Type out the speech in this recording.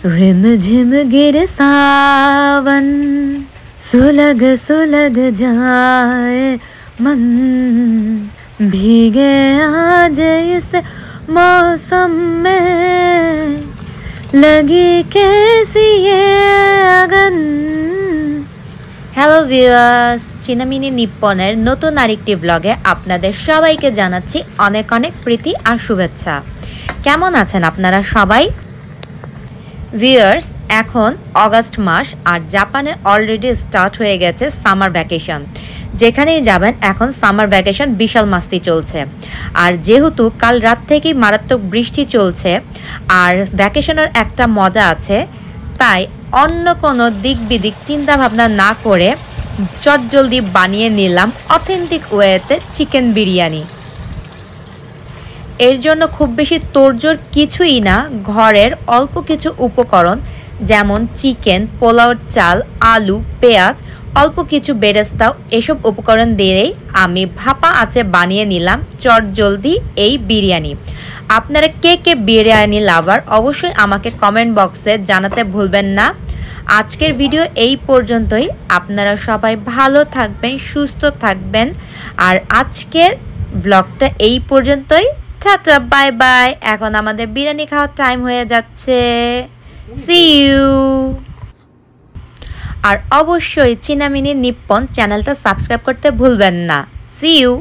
Rim झिम गिर सावन सुलग सुलग जाए मन भीगे आज इस मौसम में लगी कैसी ये अगन। হ্যালো ভিউয়ার্স, চিনামিনি নিপ্পনের নতুন আরেকটি ব্লগে আপনাদের সবাইকে জানাচ্ছি অনেক অনেক প্রীতি আর শুভেচ্ছা। কেমন আছেন আপনারা সবাই? ভিউয়ার্স, এখন অগাস্ট মাস আর জাপানে অলরেডি স্টার্ট হয়ে গেছে সামার ভ্যাকেশন। যেখানেই যাবেন এখন সামার ভ্যাকেশন বিশাল মাস্তি চলছে। আর যেহেতু কাল রাত থেকেই মারাত্মক বৃষ্টি চলছে আর ভ্যাকেশনের একটা মজা আছে, তাই অন্য কোনো দিক বিদিক চিন্তা ভাবনা না করে চটজলদি বানিয়ে নিলাম অথেন্টিক ওয়েতে চিকেন বিরিয়ানি। এর জন্য খুব বেশি তোড়জোড় কিছুই না, ঘরের অল্প কিছু উপকরণ যেমন চিকেন, পোলাওর চাল, আলু, পেঁয়াজ, অল্প কিছু বেরেস্তাও, এসব উপকরণ দিয়েই আমি ভাপা আঁচে বানিয়ে নিলাম চটজলদি এই বিরিয়ানি। আপনারা কে কে বিরিয়ানি লাভার অবশ্যই আমাকে কমেন্ট বক্সে জানাতে ভুলবেন না। আজকের ভিডিও এই পর্যন্তই। আপনারা সবাই ভালো থাকবেন, সুস্থ থাকবেন। আর আজকের ব্লগটা এই পর্যন্তই। Tata, bye bye. এখন আমাদের বিরিয়ানি খাওয়ার টাইম হয়ে যাচ্ছে। C you. আর অবশ্যই চিনামিনি নিপ্পন চ্যানেলটা সাবস্ক্রাইব করতে ভুলবেন না। See you.